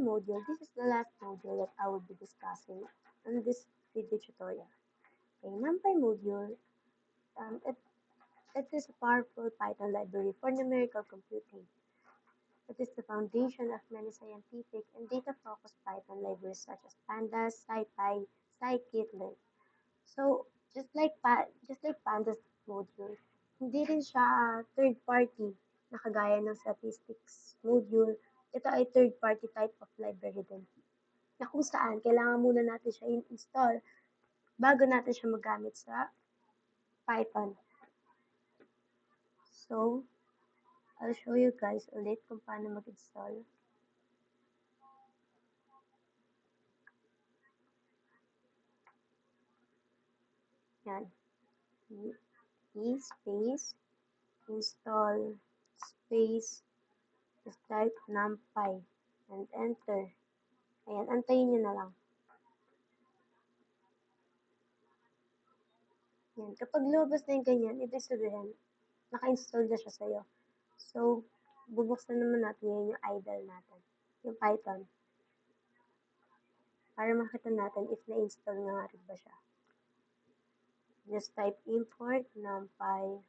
module, this is the last module that I will be discussing in this video tutorial. Okay, NumPy module, it is a powerful Python library for numerical computing. It is the foundation of many scientific and data-focused Python libraries such as Pandas, SciPy, Scikit-learn. So, just like Pandas module, hindi rin siya third party na kagaya ng statistics module. Ito ay third party type of library din. Na kung saan kailangan muna natin siya install bago natin siya magamit sa Python. So, I'll show you guys ulit kung paano mag-install. Yan. Space install space type numpy and enter. Ayan, antayin nyo na lang. Yan. Kapag lumabas na yung ganyan, ibig sabihin, naka-install na siya sa'yo. So, bubuksan naman natin ngayon yung idle natin, yung Python. Para makita natin if na-install nga rin ba siya. Just type import numpy.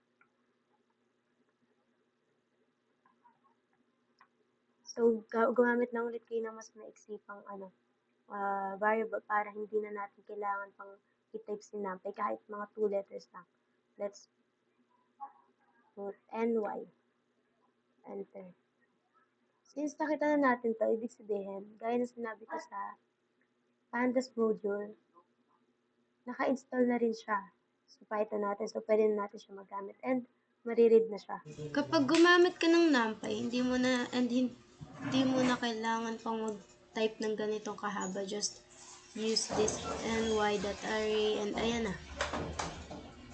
So, gumamit lang ulit kayo ng mas maiksipang variable para hindi na natin kailangan pang i-type si numpy kahit mga 2 letters lang. Let's put ny. Enter. Since nakita na natin to, ibig sabihin, gaya na sinabi ko sa Pandas module, naka-install na rin siya sa Python natin. So, pwede na natin siya magamit and mariread na siya. Kapag gumamit ka ng numpy, hindi mo na kailangan pang mag-type ng ganitong kahaba. Just use this ny.array and ayan na.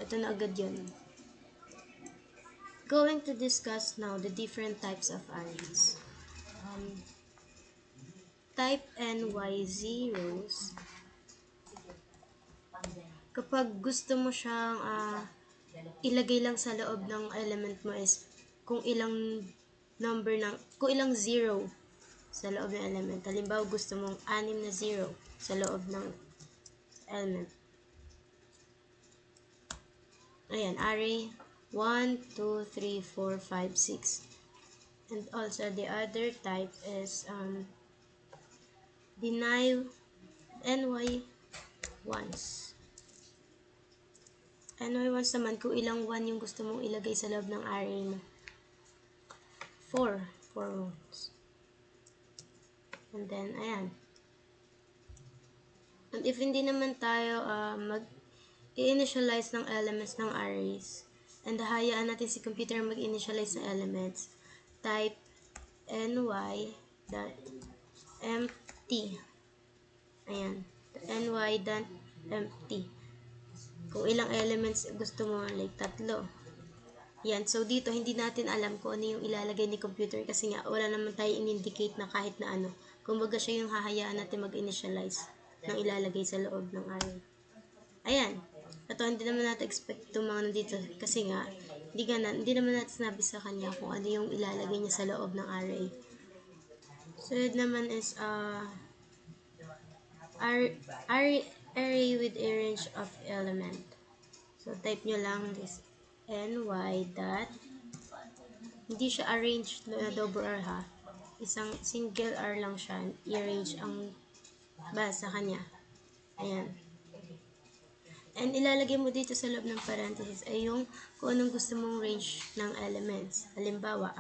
Ito na agad yun. Going to discuss now the different types of arrays. Type ny zeros. Kapag gusto mo siyang ilagay lang sa loob ng element mo is kung ilang zero sa loob ng element. Halimbawa, gusto mong 6 na zero sa loob ng element. Ayan, array 1, 2, 3, 4, 5, 6. And also, the other type is deny ny ones. Ny ones naman, kung ilang 1 yung gusto mong ilagay sa loob ng array mo. 4 ones. And then, ayan. And if hindi naman tayo mag-i-initialize ng elements ng arrays, and hayaan natin si computer mag-initialize ng elements, type ny.empty. Ayan. ny.empty. Kung ilang elements gusto mo, like 3. Yan. So, dito, hindi natin alam kung ano yung ilalagay ni computer kasi nga, wala naman tayo in-indicate na kahit na ano. Kumbaga siya yung hahayaan natin mag-initialize ng ilalagay sa loob ng array. Ayan. Ito, hindi naman natin expect itong mga nandito kasi nga, hindi naman natin sinabi sa kanya kung ano yung ilalagay niya sa loob ng array. So, it naman is array with a range of element. So, type nyo lang this ny dot. Hindi siya arranged na double R ha. Isang single R lang siya. I-arrange ang basa kanya. Ayan. And ilalagay mo dito sa loob ng parenthesis ay yung kung anong gusto mong range ng elements. Halimbawa,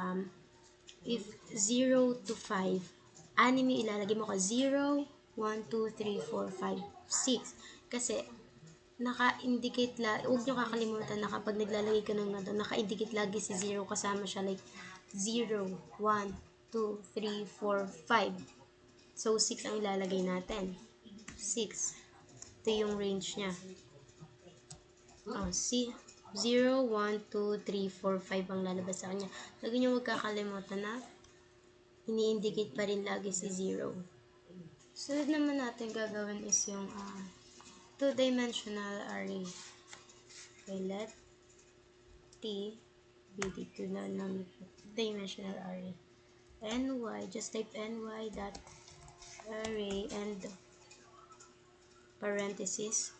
if 0 to 5, 6 yung ilalagay mo ka 0, 1, 2, 3, 4, 5, 6. Kasi, naka-indicate huwag nyo kakalimutan na kapag naglalagay ka ng naka-indicate lagi si 0 kasama siya like 0, 1, 2, 3, 4, 5. So, 6 ang ilalagay natin. 6. Ito yung range niya. See? 0, 1, 2, 3, 4, 5 ang lalabas sa kanya. Lagi nyo huwag kakalimutan na ini-indicate pa rin lagi si 0. Sunod naman natin gagawin is yung 2-dimensional array. Okay, let T be the 2-dimensional array. Ny, just type ny dot array and parenthesis,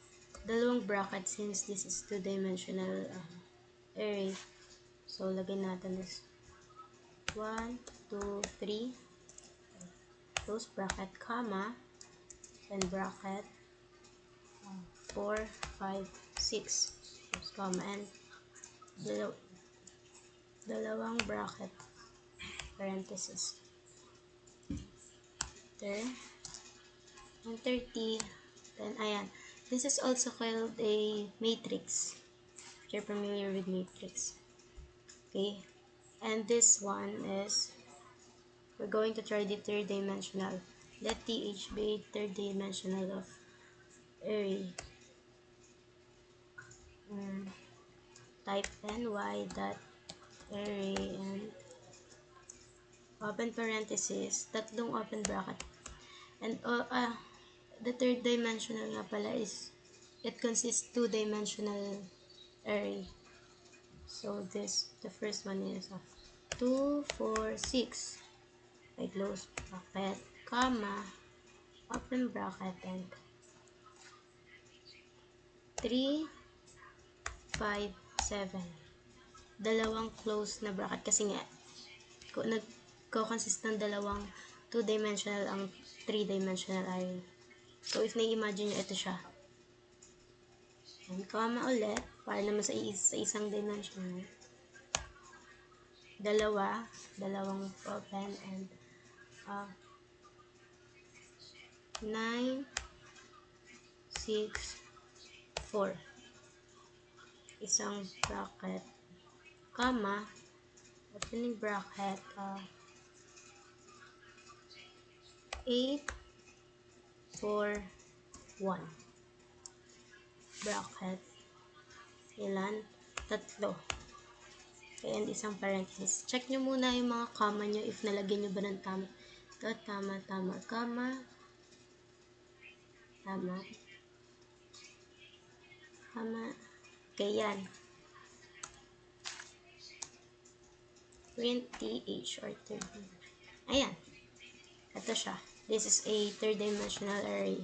dalawang bracket since this is two-dimensional array. So, lagyan natin this 1, 2, 3, close bracket, comma, and bracket, 4, 5, 6, close comma, and dalawang bracket, parenthesis. Enter, and 30, then, ayan. This is also called a matrix, if you're familiar with matrix. Okay, and this one is, we're going to try the third dimensional. Let th be third dimensional of array. Type ny dot array and open parenthesis, tatlong open bracket. And the third dimensional nga pala is, it consists two-dimensional array. So the first one is 2, 4, 6. I close bracket, comma, open bracket, and 3, 5, 7. Dalawang close na bracket kasi nga nagko-consist ng dalawang two-dimensional ang three-dimensional array. So, if na-imagine nyo, ito siya. And comma ulit, para naman sa isang dimensional. Dalawang open, and 9, 6, 4. Isang bracket, comma, opening bracket, 8, 4, 1. Bracket, ilan? Tatlo. Okay, and isang parenthesis. Check nyo muna yung mga comma nyo if nalagyan nyo ba ng tama. Ito, tama, comma, tama. Okay, yan. Print th or third. Ayan. Ito siya. This is a third dimensional array.